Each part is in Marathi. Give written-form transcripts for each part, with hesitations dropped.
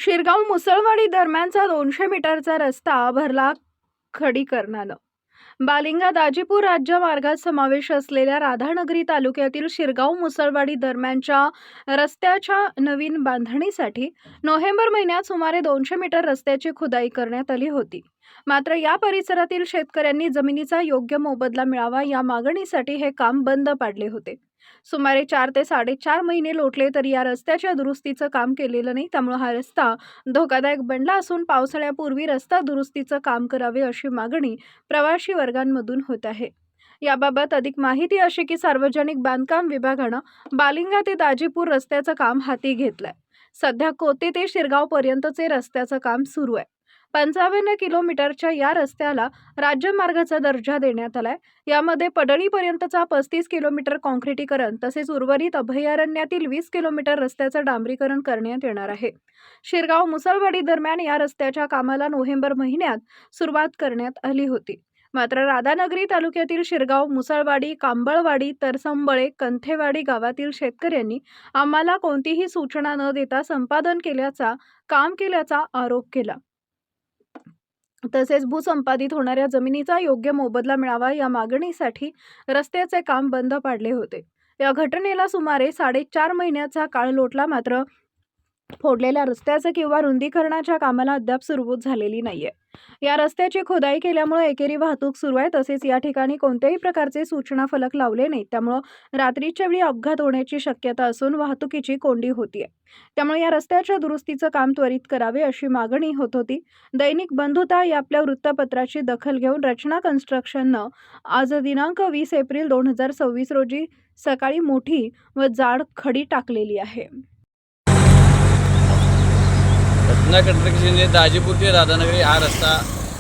शिरगाव मुसळवाडी दरम्यानचा 200 मीटरचा रस्ता भरला खडीकरणानं। बालिंगा दाजीपूर राज्य मार्गात समावेश असलेल्या राधानगरी तालुक्यातील शिरगाव मुसळवाडी दरम्यानच्या रस्त्याच्या नवीन बांधणीसाठी नोव्हेंबर महिन्यात सुमारे 200 मीटर रस्त्याची खुदाई करण्यात आली होती। मात्र या परिसरातील शेतकऱ्यांनी जमिनीचा योग्य मोबदला मिळावा या मागणीसाठी हे काम बंद पाडले होते। सुमारे 4 ते 4.5 महिने लोटले तरी या रस्त्याच्या दुरुस्तीचं काम केलेलं नाही। त्यामुळे हा रस्ता धोकादायक बनला असून पावसाळ्यापूर्वी रस्ता दुरुस्तीचं काम करावे अशी मागणी प्रवासी वर्गांमधून होत आहे। याबाबत अधिक माहिती अशी की सार्वजनिक बांधकाम विभागानं बालिंगा ते दाजीपूर रस्त्याचं काम हाती घेतलंय। सध्या कोते ते शिरगाव पर्यंतचे रस्त्याचं काम सुरू आहे। 55 किलोमीटरच्या या रस्त्याला राज्यमार्गाचा दर्जा देण्यात आलाय। यामध्ये पडळीपर्यंतचा 35 किलोमीटर काँक्रिटीकरण तसेच उर्वरित अभयारण्यातील 20 किलोमीटर रस्त्याचं डांबरीकरण करण्यात येणार आहे। शिरगाव मुसळवाडी दरम्यान या रस्त्याच्या कामाला नोव्हेंबर महिन्यात सुरुवात करण्यात आली होती। मात्र राधानगरी तालुक्यातील शिरगाव, मुसळवाडी, कांबळवाडी, तरसंबळे, कंथेवाडी गावातील शेतकऱ्यांनी आम्हाला कोणतीही सूचना न देता संपादन काम केल्याचा आरोप केला। तसेच भूसंपादित होणाऱ्या जमिनीचा योग्य मोबदला मिळावा या मागणीसाठी रस्त्याचे काम बंद पाडले होते। या घटनेला सुमारे 4.5 महिन्याचा काळ लोटला, मात्र फोडलेल्या रस्त्याचं किंवा रुंदीकरणाच्या कामाला अद्याप सुरुवात झालेली नाहीये। या रस्त्याची खोदाई केल्यामुळे एकेरी वाहतूक सुरू आहे। तसेच या ठिकाणी कोणत्याही प्रकारचे सूचना फलक लावले नाहीत, त्यामुळे रात्रीच्या वेळी अपघात होण्याची शक्यता असून वाहतुकीची कोंडी होतीये। त्यामुळे या रस्त्याच्या दुरुस्तीचं काम त्वरित करावे अशी मागणी होत होती। दैनिक बंधुता या आपल्या वृत्तपत्राची दखल घेऊन रचना कन्स्ट्रक्शननं आज दिनांक 20 एप्रिल 2026 रोजी सकाळी मोठी व जाड खडी टाकलेली आहे। रचना कन्स्ट्रक्शनने दाजीपूर ते राधानगरी हा रस्ता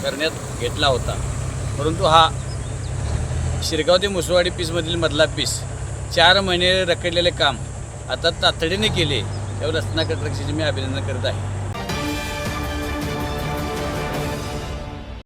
करण्यात घेतला होता, परंतु हा शिरगाव ते मुसळवाडी पीसमधील मधला पीस 4 महिने रखडलेले काम आता तातडीने केले, त्यावर रचना कन्स्ट्रक्शनचे मी अभिनंदन करत आहे।